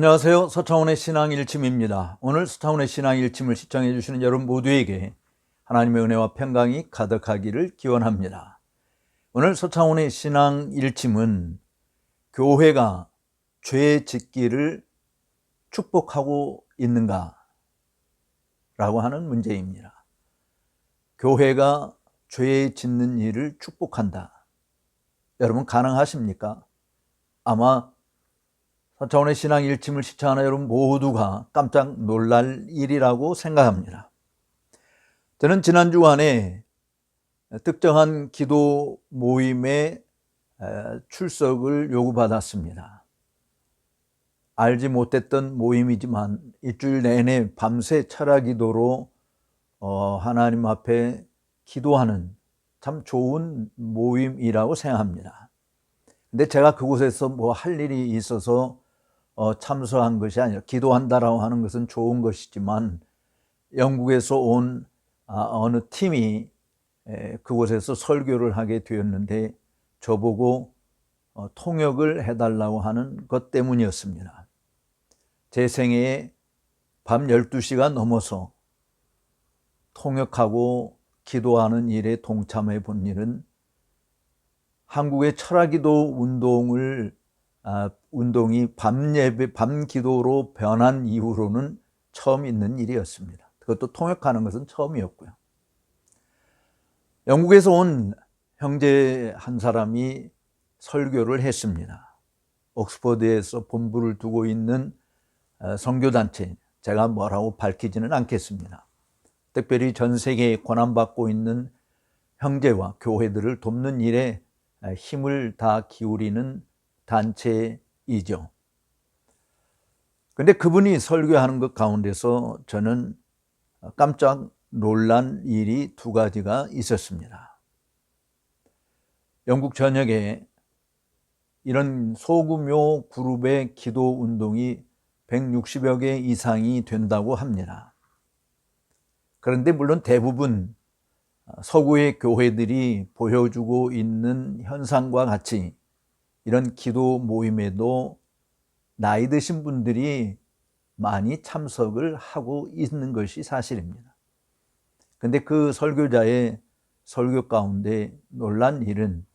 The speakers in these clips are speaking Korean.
안녕하세요. 서창훈의 신앙일침입니다. 오늘 서창훈의 신앙일침을 시청해 주시는 여러분 모두에게 하나님의 은혜와 평강이 가득하기를 기원합니다. 오늘 서창훈의 신앙일침은 교회가 죄 짓기를 축복하고 있는가? 라고 하는 문제입니다. 교회가 죄 짓는 일을 축복한다. 여러분 가능하십니까? 아마 서창훈의 신앙일침을 시청하는 여러분 모두가 깜짝 놀랄 일이라고 생각합니다. 저는 지난 주간에 특정한 기도 모임에 출석을 요구받았습니다. 알지 못했던 모임이지만 일주일 내내 밤새 철야기도로 하나님 앞에 기도하는 참 좋은 모임이라고 생각합니다. 근데 제가 그곳에서 뭐 할 일이 있어서 참석한 것이 아니라, 기도한다라고 하는 것은 좋은 것이지만 영국에서 온 어느 팀이 그곳에서 설교를 하게 되었는데 저보고 통역을 해달라고 하는 것 때문이었습니다. 제 생애에 밤 12시가 넘어서 통역하고 기도하는 일에 동참해 본 일은 한국의 철야기도 운동이 밤 기도로 변한 이후로는 처음 있는 일이었습니다. 그것도 통역하는 것은 처음이었고요. 영국에서 온 형제 한 사람이 설교를 했습니다. 옥스퍼드에서 본부를 두고 있는 선교단체, 제가 뭐라고 밝히지는 않겠습니다. 특별히 전 세계에 고난받고 있는 형제와 교회들을 돕는 일에 힘을 다 기울이는 단체이죠. 근데 그분이 설교하는 것 가운데서 저는 깜짝 놀란 일이 두 가지가 있었습니다. 영국 전역에 이런 소규모 그룹의 기도 운동이 160여 개 이상이 된다고 합니다. 그런데 물론 대부분 서구의 교회들이 보여주고 있는 현상과 같이 이런 기도 모임에도 나이 드신 분들이 많이 참석을 하고 있는 것이 사실입니다. 그런데 그 설교자의 설교 가운데 놀란 일은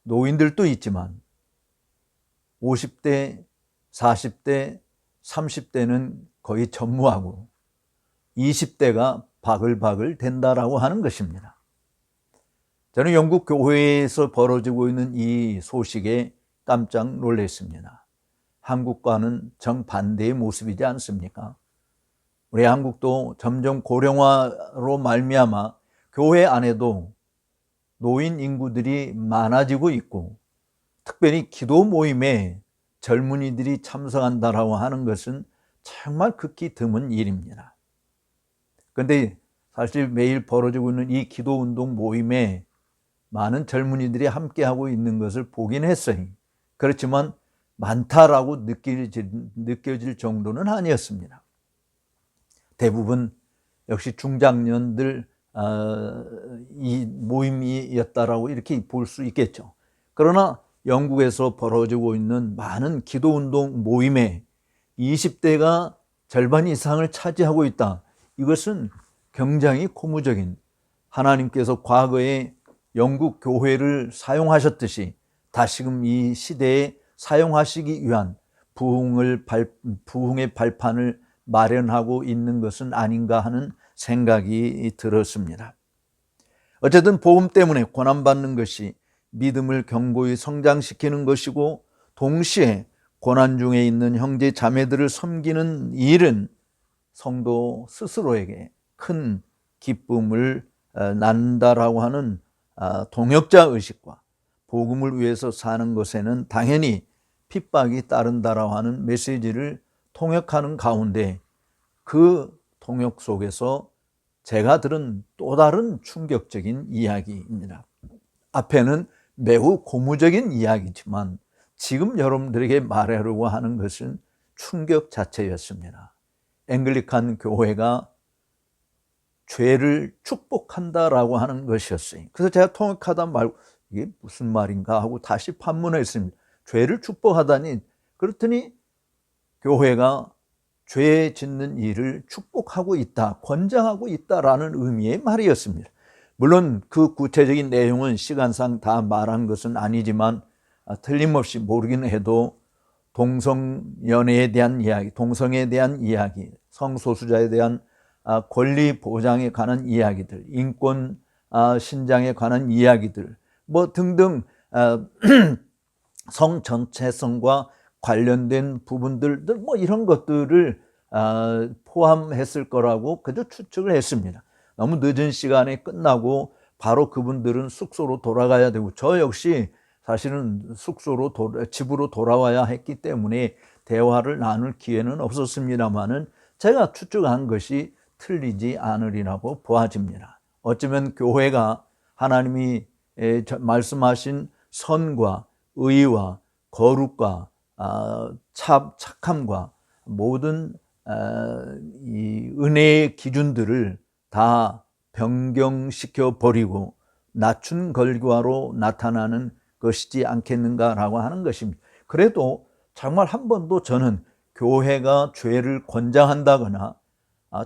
노인들도 있지만 50대, 40대, 30대는 거의 전무하고 20대가 바글바글 된다라고 하는 것입니다. 저는 영국 교회에서 벌어지고 있는 이 소식에 깜짝 놀랐습니다. 한국과는 정반대의 모습이지 않습니까? 우리 한국도 점점 고령화로 말미암아 교회 안에도 노인 인구들이 많아지고 있고, 특별히 기도 모임에 젊은이들이 참석한다라고 하는 것은 정말 극히 드문 일입니다. 그런데 사실 매일 벌어지고 있는 이 기도운동 모임에 많은 젊은이들이 함께하고 있는 것을 보긴 했어요. 그렇지만 많다라고 느껴질 정도는 아니었습니다. 대부분 역시 중장년들 이 모임이었다라고 이렇게 볼 수 있겠죠. 그러나 영국에서 벌어지고 있는 많은 기도운동 모임에 20대가 절반 이상을 차지하고 있다. 이것은 굉장히 고무적인, 하나님께서 과거에 영국 교회를 사용하셨듯이 다시금 이 시대에 사용하시기 위한 부흥의 발판을 마련하고 있는 것은 아닌가 하는 생각이 들었습니다. 어쨌든 복음 때문에 고난받는 것이 믿음을 견고히 성장시키는 것이고, 동시에 고난 중에 있는 형제 자매들을 섬기는 일은 성도 스스로에게 큰 기쁨을 낳는다라고 하는 동역자 의식과 복음을 위해서 사는 것에는 당연히 핍박이 따른다라고 하는 메시지를 통역하는 가운데, 그 통역 속에서 제가 들은 또 다른 충격적인 이야기입니다. 앞에는 매우 고무적인 이야기지만 지금 여러분들에게 말하려고 하는 것은 충격 자체였습니다. 앵글리칸 교회가 죄를 축복한다라고 하는 것이었어요. 그래서 제가 통역하다 말고 이게 무슨 말인가 하고 다시 판문했습니다. 죄를 축복하다니 그렇더니 교회가 죄 짓는 일을 축복하고 있다, 권장하고 있다라는 의미의 말이었습니다. 물론 그 구체적인 내용은 시간상 다 말한 것은 아니지만 틀림없이 모르긴 해도 동성연애에 대한 이야기, 동성에 대한 이야기, 성소수자에 대한 권리 보장에 관한 이야기들, 인권 신장에 관한 이야기들 뭐 등등 성 전체성과 관련된 부분들 뭐 이런 것들을 포함했을 거라고 그저 추측을 했습니다. 너무 늦은 시간에 끝나고 바로 그분들은 숙소로 돌아가야 되고 저 역시 사실은 숙소로 집으로 돌아와야 했기 때문에 대화를 나눌 기회는 없었습니다만은 제가 추측한 것이 틀리지 않으리라고 보아집니다. 어쩌면 교회가 하나님이 말씀하신 선과 의와 거룩과 착함과 모든 이 은혜의 기준들을 다 변경시켜 버리고 낮춘 결과로 나타나는 것이지 않겠는가라고 하는 것입니다. 그래도 정말 한 번도 저는 교회가 죄를 권장한다거나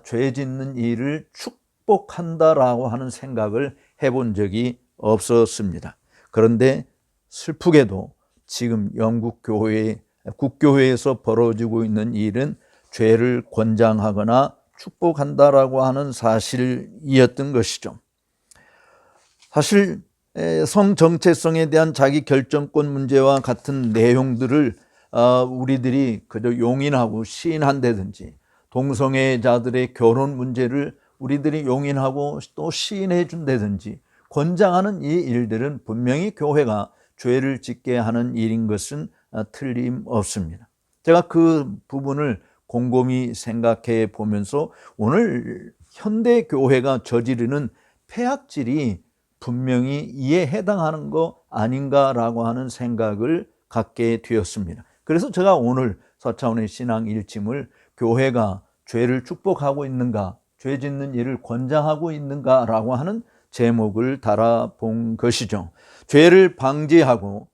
죄 짓는 일을 축복한다라고 하는 생각을 해본 적이 없었습니다. 그런데 슬프게도 지금 영국 교회, 국교회에서 벌어지고 있는 일은 죄를 권장하거나 축복한다라고 하는 사실이었던 것이죠. 사실 성 정체성에 대한 자기 결정권 문제와 같은 내용들을 우리들이 그저 용인하고 시인한다든지 동성애자들의 결혼 문제를 우리들이 용인하고 또 시인해 준다든지 권장하는 이 일들은 분명히 교회가 죄를 짓게 하는 일인 것은 틀림없습니다. 제가 그 부분을 곰곰이 생각해 보면서 오늘 현대 교회가 저지르는 폐악질이 분명히 이에 해당하는 거 아닌가라고 하는 생각을 갖게 되었습니다. 그래서 제가 오늘 서차원의 신앙 일침을 교회가 죄를 축복하고 있는가, 죄 짓는 일을 권장하고 있는가라고 하는 제목을 달아본 것이죠. 죄를 방지하고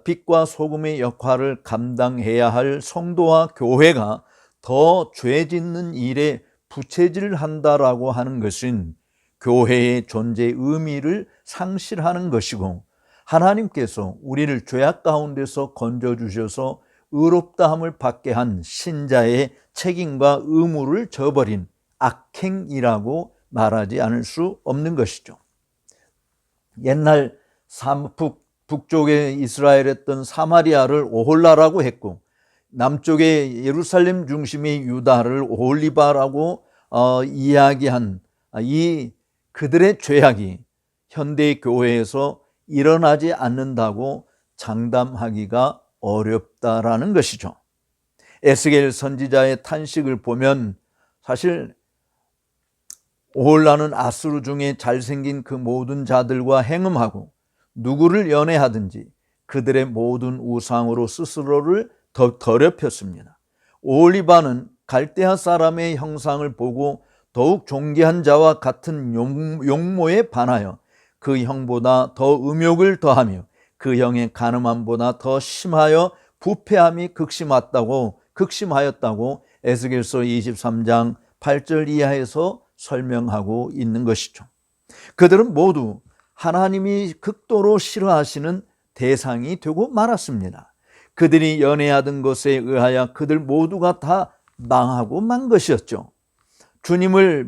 빛과 소금의 역할을 감당해야 할 성도와 교회가 더 죄 짓는 일에 부채질한다라고 하는 것은 교회의 존재의 의미를 상실하는 것이고 하나님께서 우리를 죄악 가운데서 건져주셔서 의롭다함을 받게 한 신자의 책임과 의무를 저버린 악행이라고 말하지 않을 수 없는 것이죠. 옛날 북쪽에 이스라엘했던 사마리아를 오홀라라고 했고 남쪽에 예루살렘 중심의 유다를 오홀리바라고 이야기한 이 그들의 죄악이 현대 교회에서 일어나지 않는다고 장담하기가 어렵다라는 것이죠. 에스겔 선지자의 탄식을 보면 사실 오홀라는 아수르 중에 잘생긴 그 모든 자들과 행음하고 누구를 연애하든지 그들의 모든 우상으로 스스로를 더럽혔습니다. 오홀리바는 갈대아 사람의 형상을 보고 더욱 존귀한 자와 같은 용모에 반하여 그 형보다 더 음욕을 더하며 그 형의 간음함보다 더 심하여 부패함이 극심하였다고 에스겔서 23장 8절 이하에서 설명하고 있는 것이죠. 그들은 모두 하나님이 극도로 싫어하시는 대상이 되고 말았습니다. 그들이 연애하던 것에 의하여 그들 모두가 다 망하고 만 것이었죠. 주님을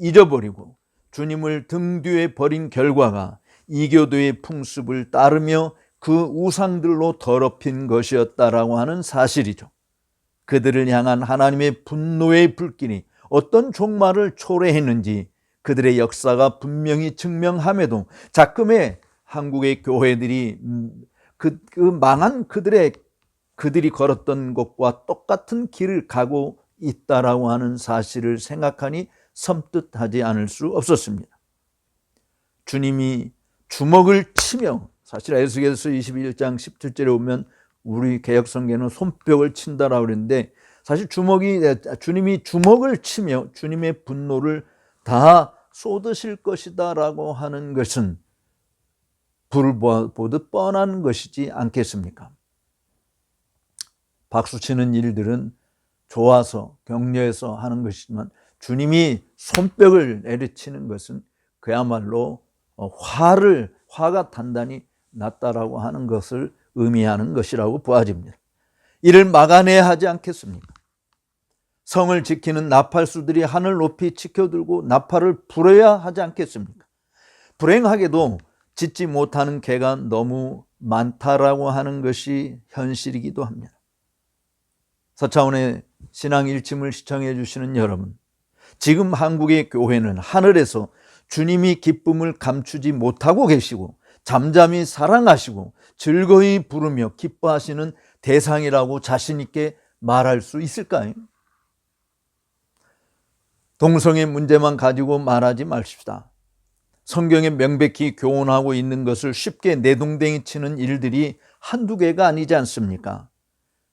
잊어버리고 주님을 등 뒤에 버린 결과가 이교도의 풍습을 따르며 그 우상들로 더럽힌 것이었다라고 하는 사실이죠. 그들을 향한 하나님의 분노의 불길이 어떤 종말을 초래했는지 그들의 역사가 분명히 증명함에도 자금의 한국의 교회들이 그 망한 그들이 걸었던 것과 똑같은 길을 가고 있다라고 하는 사실을 생각하니 섬뜩하지 않을 수 없었습니다. 주님이 주먹을 치며 사실 에스겔서 21장 17절에 보면 우리 개역성경에는 손뼉을 친다라고 그랬는데 사실 주님이 주먹을 치며 주님의 분노를 다 쏟으실 것이다라고 하는 것은 불을 보듯 뻔한 것이지 않겠습니까? 박수치는 일들은 좋아서 격려해서 하는 것이지만 주님이 손뼉을 내리치는 것은 그야말로 화가 단단히 났다라고 하는 것을 의미하는 것이라고 보아집니다. 이를 막아내야 하지 않겠습니까? 성을 지키는 나팔수들이 하늘 높이 치켜들고 나팔을 불어야 하지 않겠습니까? 불행하게도 짓지 못하는 개가 너무 많다라고 하는 것이 현실이기도 합니다. 서차원의 신앙 일침을 시청해 주시는 여러분, 지금 한국의 교회는 하늘에서 주님이 기쁨을 감추지 못하고 계시고 잠잠히 사랑하시고 즐거이 부르며 기뻐하시는 대상이라고 자신 있게 말할 수 있을까요? 동성애 문제만 가지고 말하지 마십시다. 성경에 명백히 교훈하고 있는 것을 쉽게 내동댕이 치는 일들이 한두 개가 아니지 않습니까?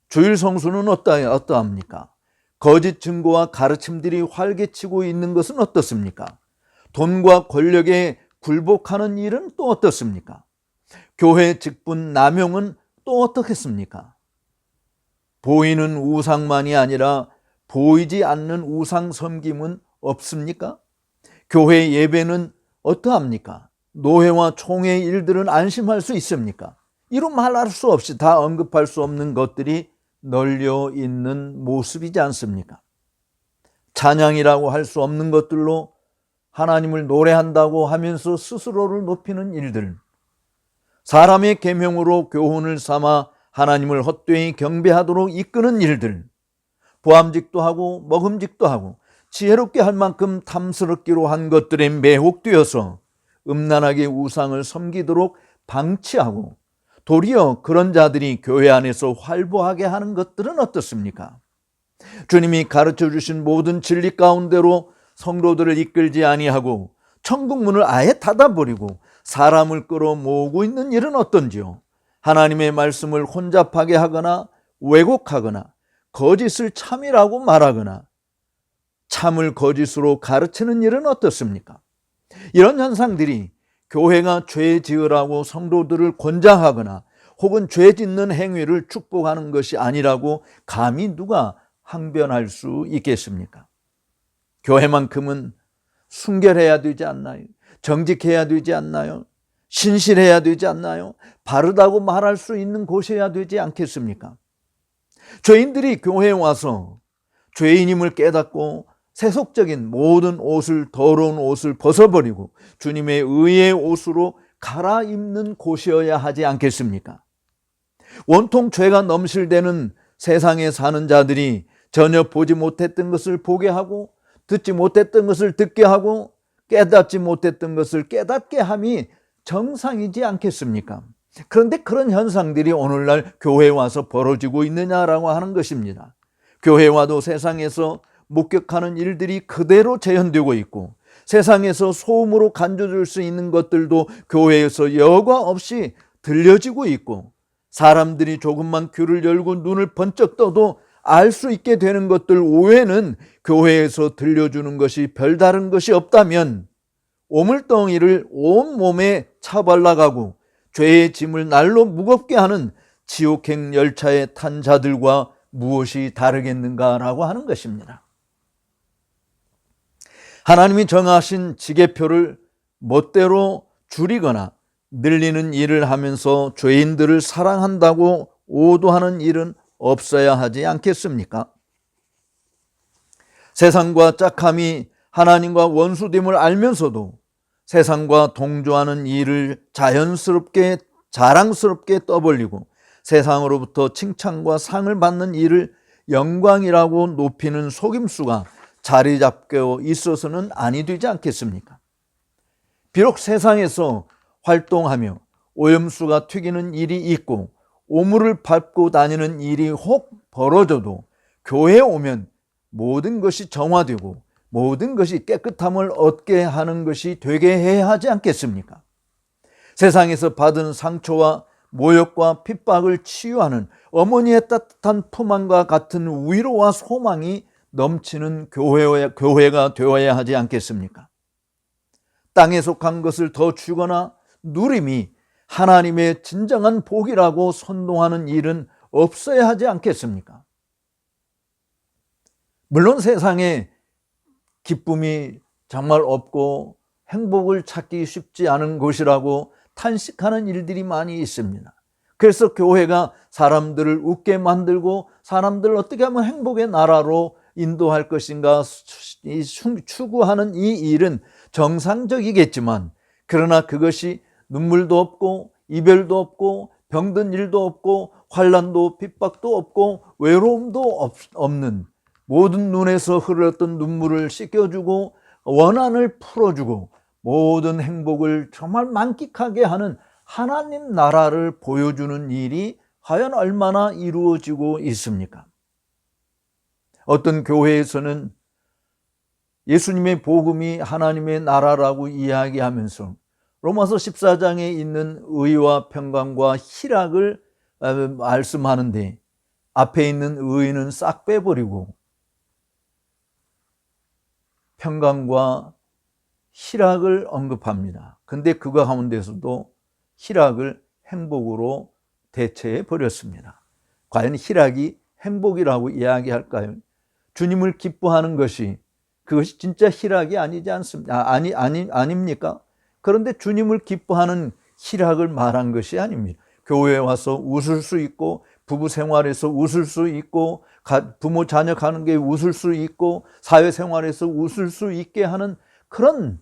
주일 성수는 어떠합니까? 거짓 증거와 가르침들이 활개치고 있는 것은 어떻습니까? 돈과 권력에 굴복하는 일은 또 어떻습니까? 교회 직분 남용은 또 어떻겠습니까? 보이는 우상만이 아니라 보이지 않는 우상 섬김은 없습니까? 교회 예배는 어떠합니까? 노회와 총회 일들은 안심할 수 있습니까? 이루 말할 수 없이 다 언급할 수 없는 것들이 널려 있는 모습이지 않습니까? 찬양이라고 할 수 없는 것들로 하나님을 노래한다고 하면서 스스로를 높이는 일들, 사람의 계명으로 교훈을 삼아 하나님을 헛되이 경배하도록 이끄는 일들, 보암직도 하고 먹음직도 하고 지혜롭게 할 만큼 탐스럽기로 한 것들에 매혹되어서 음란하게 우상을 섬기도록 방치하고 도리어 그런 자들이 교회 안에서 활보하게 하는 것들은 어떻습니까? 주님이 가르쳐 주신 모든 진리 가운데로 성도들을 이끌지 아니하고 천국문을 아예 닫아버리고 사람을 끌어모으고 있는 일은 어떤지요? 하나님의 말씀을 혼잡하게 하거나 왜곡하거나 거짓을 참이라고 말하거나 참을 거짓으로 가르치는 일은 어떻습니까? 이런 현상들이 교회가 죄 지으라고 성도들을 권장하거나 혹은 죄 짓는 행위를 축복하는 것이 아니라고 감히 누가 항변할 수 있겠습니까? 교회만큼은 순결해야 되지 않나요? 정직해야 되지 않나요? 신실해야 되지 않나요? 바르다고 말할 수 있는 곳이어야 되지 않겠습니까? 죄인들이 교회에 와서 죄인임을 깨닫고 세속적인 모든 옷을, 더러운 옷을 벗어버리고 주님의 의의 옷으로 갈아입는 곳이어야 하지 않겠습니까? 온통 죄가 넘실대는 세상에 사는 자들이 전혀 보지 못했던 것을 보게 하고 듣지 못했던 것을 듣게 하고 깨닫지 못했던 것을 깨닫게 함이 정상이지 않겠습니까? 그런데 그런 현상들이 오늘날 교회에 와서 벌어지고 있느냐라고 하는 것입니다. 교회에 와도 세상에서 목격하는 일들이 그대로 재현되고 있고 세상에서 소음으로 간주될 수 있는 것들도 교회에서 여과 없이 들려지고 있고 사람들이 조금만 귀를 열고 눈을 번쩍 떠도 알 수 있게 되는 것들 외에는 교회에서 들려주는 것이 별다른 것이 없다면 오물덩이를 온몸에 차발라가고 죄의 짐을 날로 무겁게 하는 지옥행 열차에 탄 자들과 무엇이 다르겠는가라고 하는 것입니다. 하나님이 정하신 지계표를 멋대로 줄이거나 늘리는 일을 하면서 죄인들을 사랑한다고 오도하는 일은 없어야 하지 않겠습니까? 세상과 짝함이 하나님과 원수됨을 알면서도 세상과 동조하는 일을 자연스럽게 자랑스럽게 떠벌리고 세상으로부터 칭찬과 상을 받는 일을 영광이라고 높이는 속임수가 자리 잡고 있어서는 아니 되지 않겠습니까? 비록 세상에서 활동하며 오염수가 튀기는 일이 있고 오물을 밟고 다니는 일이 혹 벌어져도 교회에 오면 모든 것이 정화되고 모든 것이 깨끗함을 얻게 하는 것이 되게 해야 하지 않겠습니까? 세상에서 받은 상처와 모욕과 핍박을 치유하는 어머니의 따뜻한 품안과 같은 위로와 소망이 넘치는 교회가 되어야 하지 않겠습니까? 땅에 속한 것을 더 주거나 누림이 하나님의 진정한 복이라고 선동하는 일은 없어야 하지 않겠습니까? 물론 세상에 기쁨이 정말 없고 행복을 찾기 쉽지 않은 곳이라고 탄식하는 일들이 많이 있습니다. 그래서 교회가 사람들을 웃게 만들고 사람들을 어떻게 하면 행복의 나라로 인도할 것인가 추구하는 이 일은 정상적이겠지만, 그러나 그것이 눈물도 없고 이별도 없고 병든 일도 없고 환난도 핍박도 없고 외로움도 없는, 모든 눈에서 흘렀던 눈물을 씻겨주고 원한을 풀어주고 모든 행복을 정말 만끽하게 하는 하나님 나라를 보여주는 일이 과연 얼마나 이루어지고 있습니까? 어떤 교회에서는 예수님의 복음이 하나님의 나라라고 이야기하면서 로마서 14장에 있는 의와 평강과 희락을 말씀하는데, 앞에 있는 의는 싹 빼버리고 평강과 희락을 언급합니다. 근데 그거 가운데서도 희락을 행복으로 대체해 버렸습니다. 과연 희락이 행복이라고 이야기할까요? 주님을 기뻐하는 것이, 그것이 진짜 희락이 아니지 않습니까? 아닙니까? 그런데 주님을 기뻐하는 희락을 말한 것이 아닙니다. 교회에 와서 웃을 수 있고, 부부 생활에서 웃을 수 있고, 부모 자녀 가는 게 웃을 수 있고, 사회생활에서 웃을 수 있게 하는 그런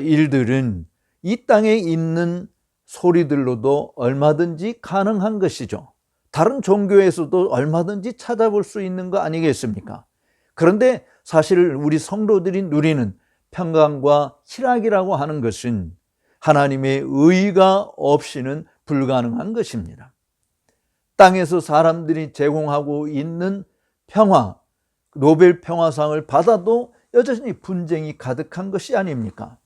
일들은 이 땅에 있는 소리들로도 얼마든지 가능한 것이죠. 다른 종교에서도 얼마든지 찾아볼 수 있는 거 아니겠습니까? 그런데 사실 우리 성도들이 누리는 평강과 희락이라고 하는 것은 하나님의 의가 없이는 불가능한 것입니다. 땅에서 사람들이 제공하고 있는 평화, 노벨 평화상을 받아도 여전히 분쟁이 가득한 것이 아닙니까?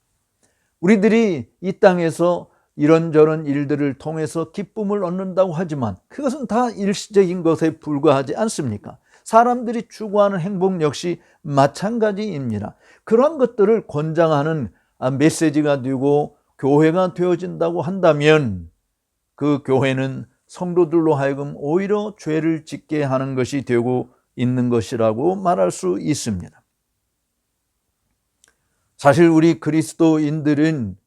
우리들이 이 땅에서 이런저런 일들을 통해서 기쁨을 얻는다고 하지만 그것은 다 일시적인 것에 불과하지 않습니까? 사람들이 추구하는 행복 역시 마찬가지입니다. 그런 것들을 권장하는 메시지가 되고 교회가 되어진다고 한다면, 그 교회는 성도들로 하여금 오히려 죄를 짓게 하는 것이 되고 있는 것이라고 말할 수 있습니다. 사실 우리 그리스도인들은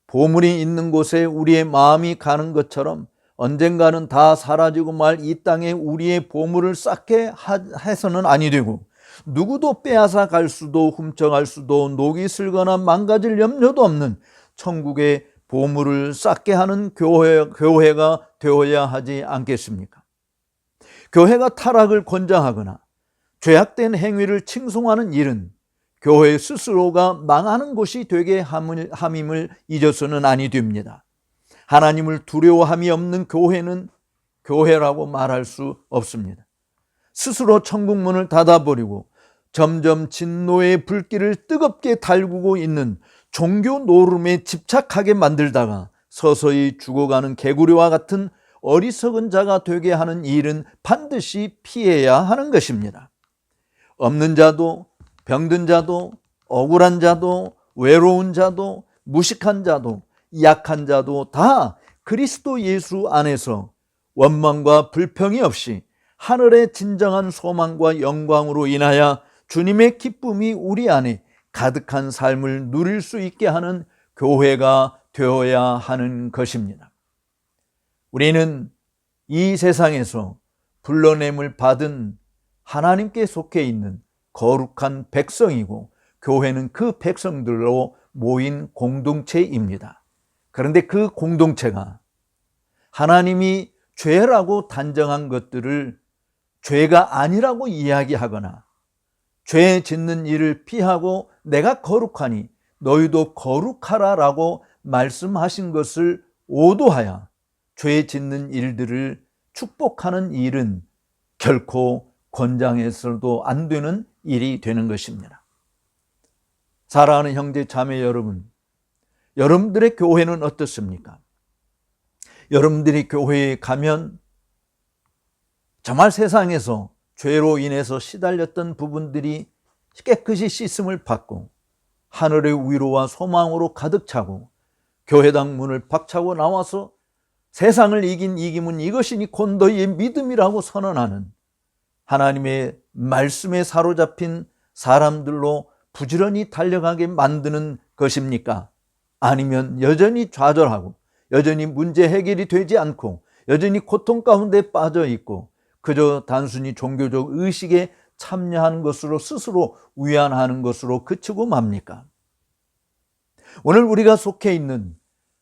보물이 있는 곳에 우리의 마음이 가는 것처럼 언젠가는 다 사라지고 말 이 땅에 우리의 보물을 쌓게 해서는 아니 되고, 누구도 빼앗아 갈 수도 훔쳐갈 수도 녹이 슬거나 망가질 염려도 없는 천국의 보물을 쌓게 하는 교회가 되어야 하지 않겠습니까? 교회가 타락을 권장하거나 죄악된 행위를 칭송하는 일은 교회 스스로가 망하는 곳이 되게 함임을 잊어서는 아니 됩니다. 하나님을 두려워함이 없는 교회는 교회라고 말할 수 없습니다. 스스로 천국문을 닫아버리고 점점 진노의 불길을 뜨겁게 달구고 있는 종교 노름에 집착하게 만들다가 서서히 죽어가는 개구리와 같은 어리석은 자가 되게 하는 일은 반드시 피해야 하는 것입니다. 없는 자도, 병든 자도, 억울한 자도, 외로운 자도, 무식한 자도, 약한 자도 다 그리스도 예수 안에서 원망과 불평이 없이 하늘의 진정한 소망과 영광으로 인하여 주님의 기쁨이 우리 안에 가득한 삶을 누릴 수 있게 하는 교회가 되어야 하는 것입니다. 우리는 이 세상에서 불러냄을 받은 하나님께 속해 있는 거룩한 백성이고, 교회는 그 백성들로 모인 공동체입니다. 그런데 그 공동체가 하나님이 죄라고 단정한 것들을 죄가 아니라고 이야기하거나 죄 짓는 일을 피하고 내가 거룩하니 너희도 거룩하라라고 말씀하신 것을 오도하여 죄 짓는 일들을 축복하는 일은 결코 권장해서도 안 되는 일이 되는 것입니다. 사랑하는 형제 자매 여러분, 여러분들의 교회는 어떻습니까? 여러분들이 교회에 가면 정말 세상에서 죄로 인해서 시달렸던 부분들이 깨끗이 씻음을 받고 하늘의 위로와 소망으로 가득 차고 교회당 문을 박차고 나와서 세상을 이긴 이김은 이것이니 곧 너희의 믿음이라고 선언하는 하나님의 말씀에 사로잡힌 사람들로 부지런히 달려가게 만드는 것입니까? 아니면 여전히 좌절하고 여전히 문제 해결이 되지 않고 여전히 고통 가운데 빠져 있고 그저 단순히 종교적 의식에 참여하는 것으로 스스로 위안하는 것으로 그치고 맙니까? 오늘 우리가 속해 있는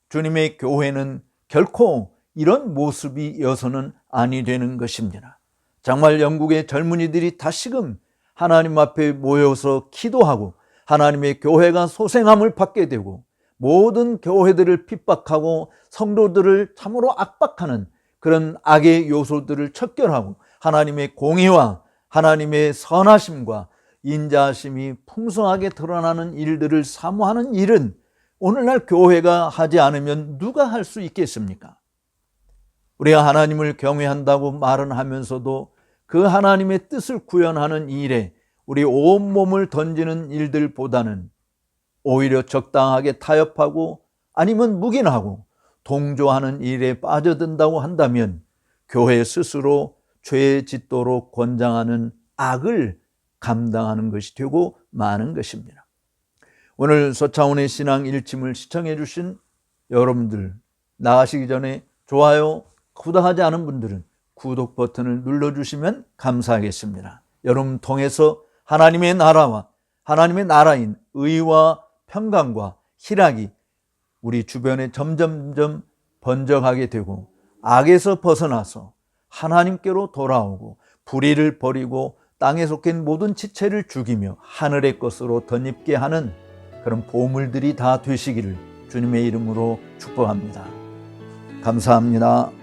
주님의 교회는 결코 이런 모습이어서는 아니 되는 것입니다. 정말 영국의 젊은이들이 다시금 하나님 앞에 모여서 기도하고 하나님의 교회가 소생함을 받게 되고 모든 교회들을 핍박하고 성도들을 참으로 압박하는 그런 악의 요소들을 척결하고 하나님의 공의와 하나님의 선하심과 인자하심이 풍성하게 드러나는 일들을 사모하는 일은 오늘날 교회가 하지 않으면 누가 할 수 있겠습니까? 우리가 하나님을 경외한다고 말은 하면서도 그 하나님의 뜻을 구현하는 일에 우리 온몸을 던지는 일들보다는 오히려 적당하게 타협하고 아니면 묵인하고 동조하는 일에 빠져든다고 한다면 교회 스스로 죄의 짓도록 권장하는 악을 감당하는 것이 되고 마는 것입니다. 오늘 서차원의 신앙 일침을 시청해 주신 여러분들, 나가시기 전에 좋아요, 구독하지 않은 분들은 구독 버튼을 눌러주시면 감사하겠습니다. 여러분 통해서 하나님의 나라와 하나님의 나라인 의와 평강과 희락이 우리 주변에 점점점 번져가게 되고 악에서 벗어나서 하나님께로 돌아오고 불의를 버리고 땅에 속한 모든 지체를 죽이며 하늘의 것으로 덧입게 하는 그런 보물들이 다 되시기를 주님의 이름으로 축복합니다. 감사합니다.